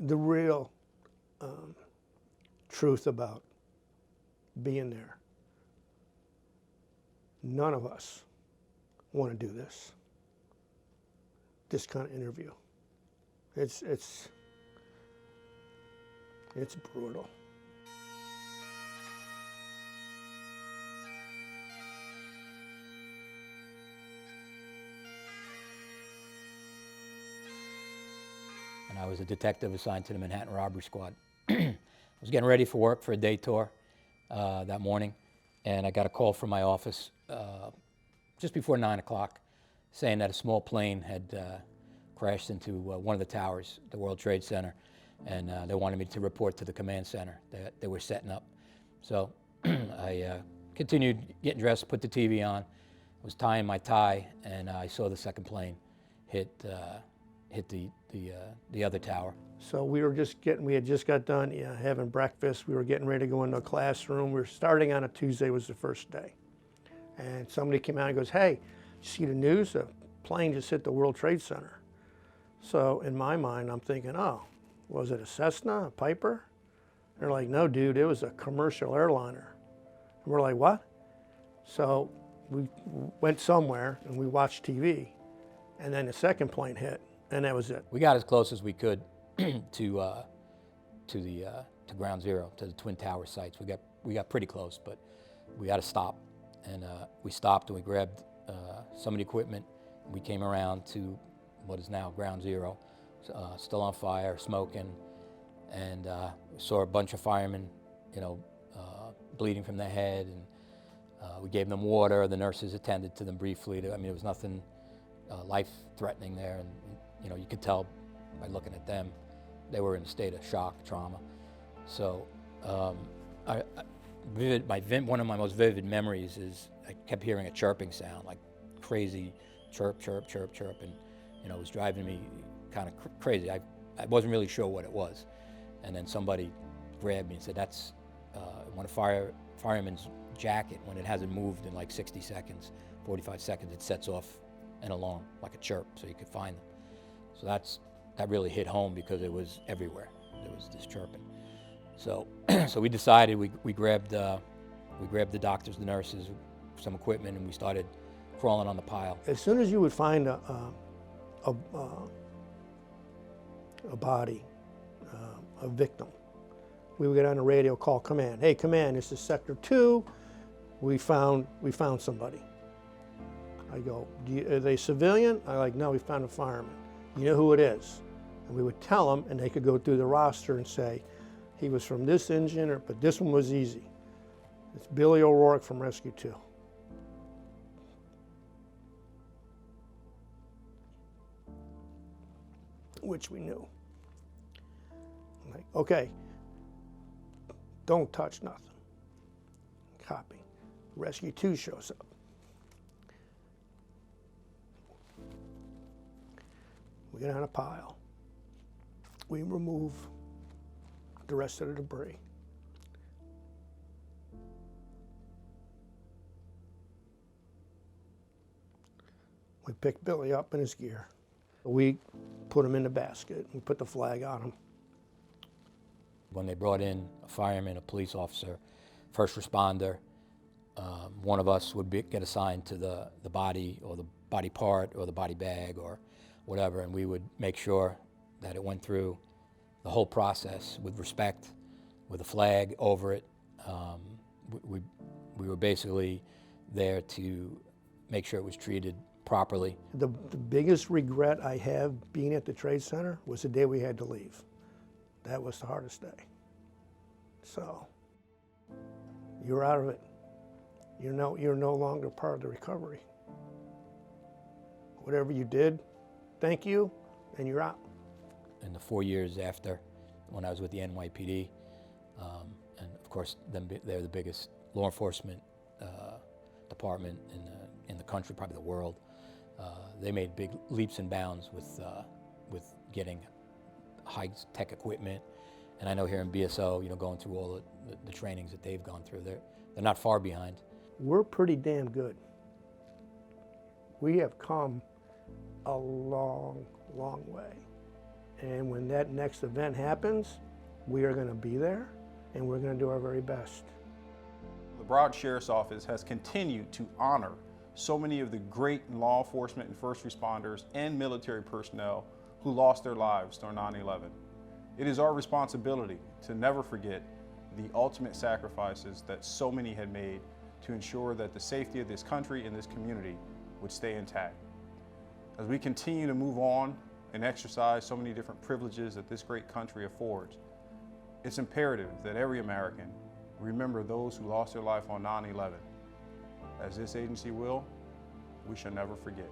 the real truth about being there. None of us want to do this kind of interview. It's brutal. And I was a detective assigned to the Manhattan Robbery Squad. I was getting ready for work for a day tour that morning, and I got a call from my office just before 9 o'clock saying that a small plane had crashed into one of the towers, the World Trade Center, and they wanted me to report to the command center that they were setting up. So I continued getting dressed, put the TV on, was tying my tie, and I saw the second plane hit the other tower. So we had just got done having breakfast. We were getting ready to go into a classroom. We were starting on a Tuesday, was the first day. And somebody came out and goes, "Hey, you see the news? A plane just hit the World Trade Center." So in my mind, I'm thinking, oh, was it a Cessna, a Piper? They're like, "No, dude, it was a commercial airliner." And we're like, "What?" So we went somewhere and we watched TV, and then the second plane hit, and that was it. We got as close as we could to Ground Zero, to the Twin Tower sites. We got pretty close, but we had to stop, and we stopped and we grabbed some of the equipment. We came around to what is now Ground Zero, still on fire, smoking, and saw a bunch of firemen, bleeding from their head, and we gave them water. The nurses attended to them briefly. I mean, there was nothing life-threatening there, and you could tell by looking at them, they were in a state of shock, trauma. So one of my most vivid memories is I kept hearing a chirping sound, like crazy chirp, chirp, chirp, chirp, and it was driving me kind of crazy. I wasn't really sure what it was. And then somebody grabbed me and said, that's when a fireman's jacket, when it hasn't moved in like 60 seconds, 45 seconds, it sets off an alarm, like a chirp, so you could find them. So that really hit home because it was everywhere. There was this chirping. So so we decided, we grabbed the doctors, the nurses, some equipment, and we started crawling on the pile. As soon as you would find a body, a victim, we would get on the radio, call command. "Hey, command, this is Sector 2. We found somebody." I go, "Are they civilian?" I like, "No, we found a fireman." "You know who it is?" And we would tell them, and they could go through the roster and say, "He was from this engine, but this one was easy. It's Billy O'Rourke from Rescue 2. Which we knew. I'm like, okay, don't touch nothing. Copy. Rescue 2 shows up. We get on a pile. We remove the rest of the debris. We pick Billy up in his gear. We put him in the basket. We put the flag on him. When they brought in a fireman, a police officer, first responder, one of us would get assigned to the body, or the body part, or the body bag, or whatever, and we would make sure that it went through the whole process with respect, with a flag over it. We were basically there to make sure it was treated properly. The biggest regret I have being at the Trade Center was the day we had to leave. That was the hardest day. So, you're out of it. You're no longer part of the recovery. Whatever you did, thank you, and you're out. In the 4 years after, when I was with the NYPD, and of course, they're the biggest law enforcement department in the country, probably the world. They made big leaps and bounds with getting high-tech equipment. And I know here in BSO, going through all the trainings that they've gone through, they're not far behind. We're pretty damn good. We have come a long, long way. And when that next event happens, we are going to be there and we're going to do our very best. The Broward Sheriff's Office has continued to honor so many of the great law enforcement and first responders and military personnel who lost their lives during 9/11. It is our responsibility to never forget the ultimate sacrifices that so many had made to ensure that the safety of this country and this community would stay intact. As we continue to move on and exercise so many different privileges that this great country affords, it's imperative that every American remember those who lost their life on 9/11. As this agency will, we shall never forget.